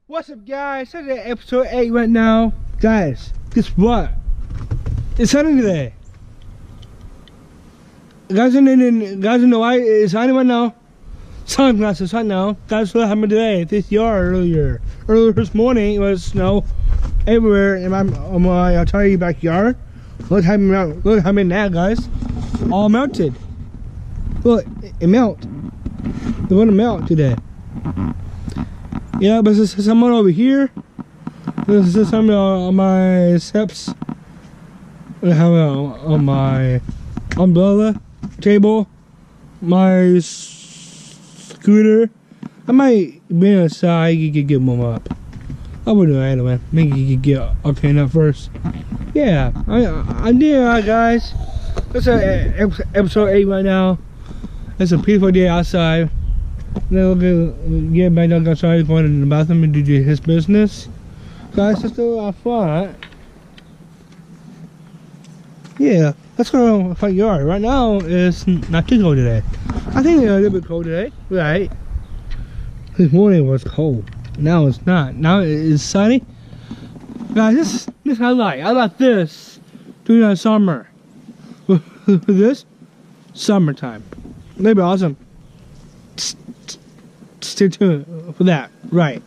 What's up, guys? It's episode 8 right now. Guys, guess what? It's sunny today. Guys, know why it's sunny right now? Sunglasses right now. Guys, what happened today? This yard earlier this morning, it was snow everywhere in my entire backyard. Look how many now, guys. All melted. Look, it melted. They're gonna melt today. Yeah, but there's someone over here. There's some on my steps. I have on my umbrella table, my scooter. I might be inside. You could get them up. I would do it anyway. Maybe you could get up here first. Yeah, I did, guys. It's episode 8 right now. It's a beautiful day outside. Then we'll get back outside, going in the bathroom and do his business. Guys, let's go have fun, right? Yeah, let's go to the front yard. Right now, it's not too cold today. I think it's a little bit cold today, right? This morning was cold. Now it's not. Now it's sunny. Guys, this I like. I like this during the summer. This summertime. That'd be awesome. Stay tuned for that, right?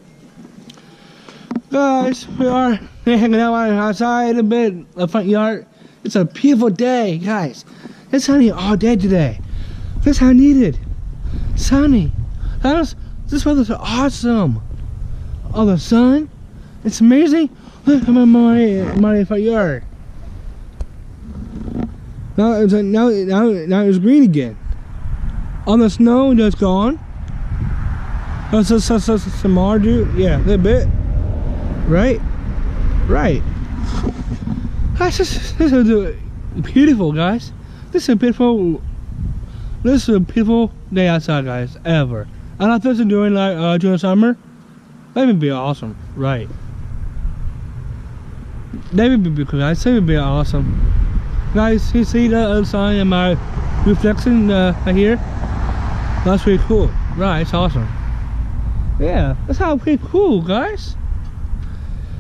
Guys, we are hanging out outside a bit, the front yard. It's a beautiful day, guys. It's sunny all day today. That's how I need it. Sunny. This weather's awesome. All the sun. It's amazing. Look at my front yard. Now it's green again. All the snow just gone. Some more, dude. Yeah, a little bit. Right. Guys, this is beautiful, guys. This is a beautiful day outside, guys. Ever. I like this during during summer. That would be awesome, right? That would be cool, guys. That would be awesome, guys. You see the sun in my reflection right here? That's pretty cool, right? It's awesome. Yeah, that's how pretty cool, guys.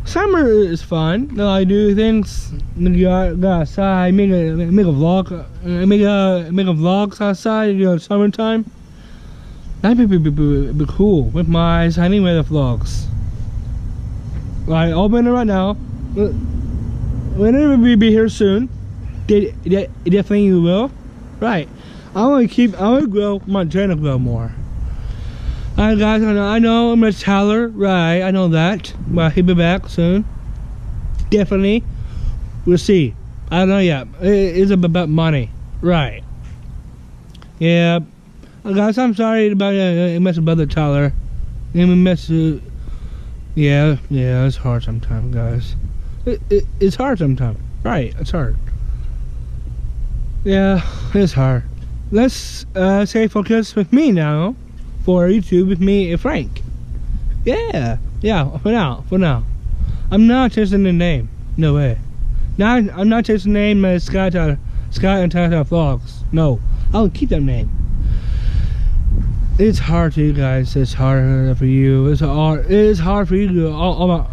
Summer is fun. No, I do things. Go outside, make a vlog, make a vlogs outside. You know, summertime. That would be cool with my sunny weather vlogs. Right, open it right now. Whenever we be here soon, definitely you will. Right, I want to grow my channel grow more. Alright, guys, I know I'm a Tyler, right? I know that, but he'll be back soon. Definitely, we'll see. I don't know yet. It's about money, right? Yeah, guys, I'm sorry about mess about the Tyler. Yeah, it's hard sometimes, guys. It's hard sometimes, right? It's hard. Yeah, it's hard. Let's stay focused with me now. For YouTube with me and Frank. Yeah, for now. I'm not chasing the name. No way. I'm not chasing the name Sky and Tyler Vlogs. No, I'll keep that name. It's hard to you guys. It's hard for you. It's hard for you.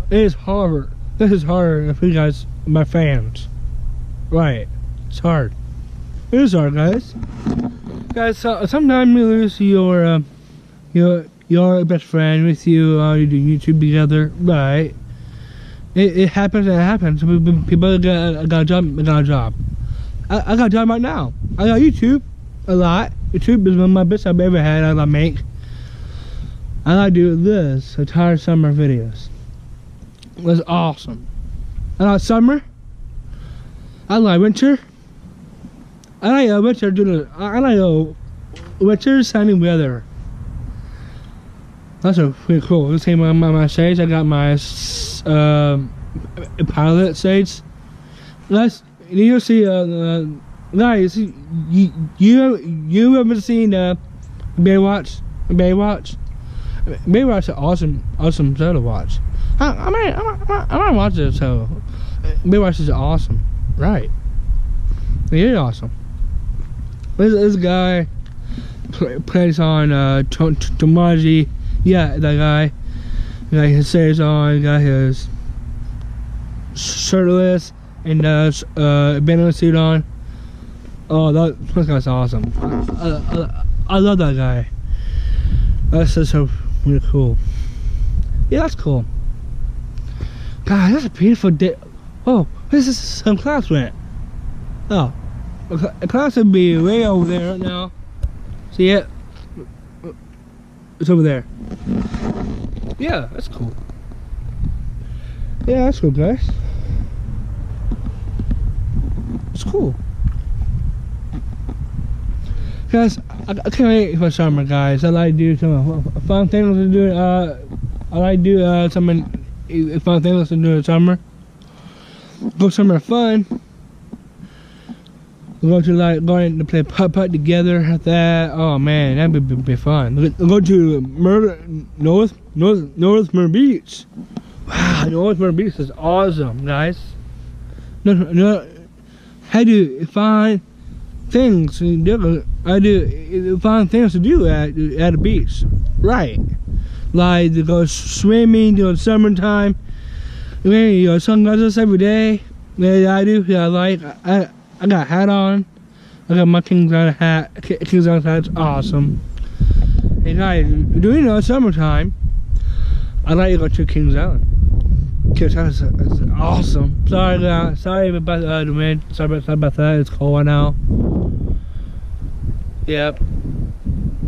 It's hard. This is hard for you guys, my fans. Right. It's hard. It is hard, guys. Guys, sometimes you lose your best friend with you. You do YouTube together, right? It happens. People got a job. I got a job right now. I got YouTube a lot. YouTube is one of my best I've ever had. I like make. I like do this entire summer videos. It was awesome. I like summer. I like winter. I like winter. I like winter sunny weather. That's pretty cool. This came on my shades. I got my pilot shades. You see, guys, you ever seen Baywatch? Baywatch is awesome show to watch. I might watch it. So Baywatch is awesome, right? It is awesome. This guy plays on Tomaji. Yeah, that guy. He got his shades on, he got his shirtless and banana suit on. Oh, that guy's awesome. I love that guy. That's just so really cool. Yeah, that's cool. God, that's a beautiful day. Oh, this is some class went. Oh, a class would be way over there right now. See it? It's over there. Yeah, that's cool. Yeah, that's cool, guys. It's cool. Guys, I can't wait for summer, guys. I like to do some fun things to do. I like to do some fun things to do in summer. Go somewhere fun. Go to going to play putt together at that. Oh man, that'd be fun. Go to North Myrtle Beach. Wow, North Myrtle Beach is awesome, guys. No, how do find things to do? I do find things to do at the beach, right? Like to go swimming during summertime. You know, sunglasses every day. Yeah, I do. Yeah, I got a hat on. I got my King's Island hat. King's Island hat's awesome. And guys, during the summertime, I like to go to King's Island. King's Island is awesome. Sorry about the wind. Sorry about that. It's cold right now. Yep.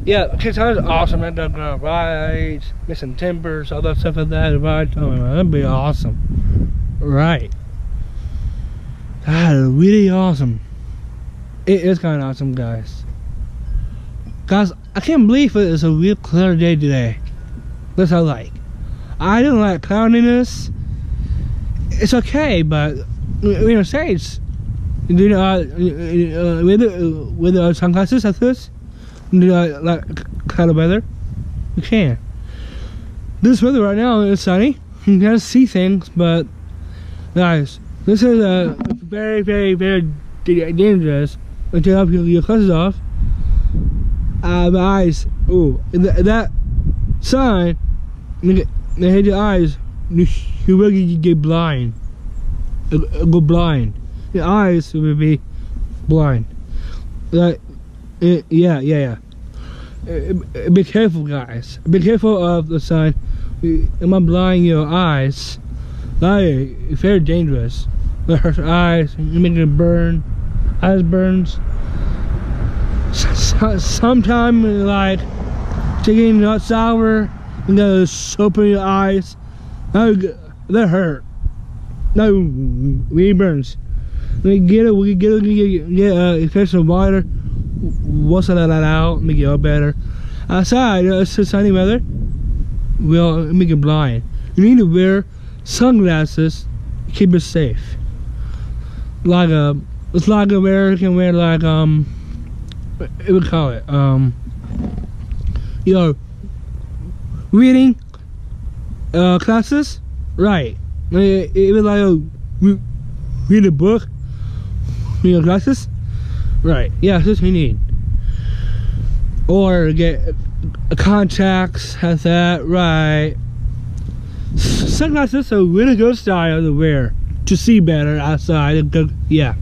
Yeah, King's Island is awesome. I'm gonna ride, missing timbers, all that stuff like that. Ride. Oh man, that'd be awesome. Right. That is really awesome. It is kind of awesome, guys. Guys, I can't believe it is a real clear day today. That's what I like. I don't like cloudiness. It's okay, but you know, say it's with sunglasses like this, like kind of weather, you can. This weather right now is sunny. You can see things, but guys, this is very, very, very dangerous. To have your glasses off. My eyes. Oh, that sun. They hit your eyes. You will get blind. Go blind. Your eyes will be blind. Like, yeah. Be careful, guys. Be careful of the sun. Am I blind your eyes? That is very dangerous. It hurts your eyes. You make it burn. Eyes burns. Sometimes like taking a shower, you gotta open your eyes. That hurt. No, really burns. We get expensive water. Wash that out, make it all better. Outside, it's sunny weather. Will make it blind. You need to wear sunglasses. Keep it safe. It's like a wear. You can wear like what we call it, you know, reading classes, right? It was like read a book, read classes, right? Yeah, that's what you need. Or get contacts, has that, right? Sunglasses are a really good style to wear to see better outside. Yeah,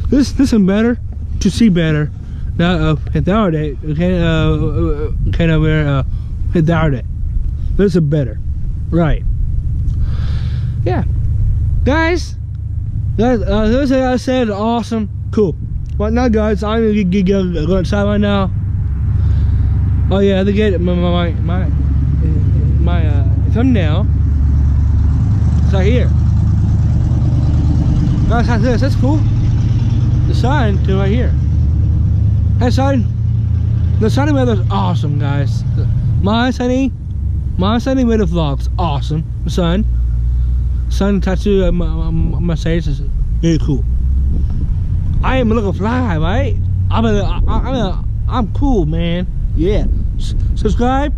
this is better to see better. Now without it, you can't wear without it. This is better, right? Yeah, guys. This I said awesome, cool. But now, guys, I'm gonna go inside right now. Oh yeah, they get my thumbnail. It's right here. Guys, how's this? That's cool. The sign to right here. Hey, son. The sunny weather is awesome, guys. My sunny weather vlog's awesome. The sun tattoo on my face is very cool. I am a little fly, right? I'm cool, man. Yeah. Subscribe.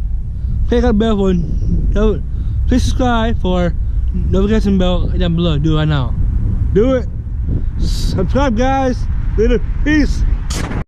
Click on the bell for please subscribe for notification bell down below. Do it right now. Do it. Subscribe, guys. Later. Peace.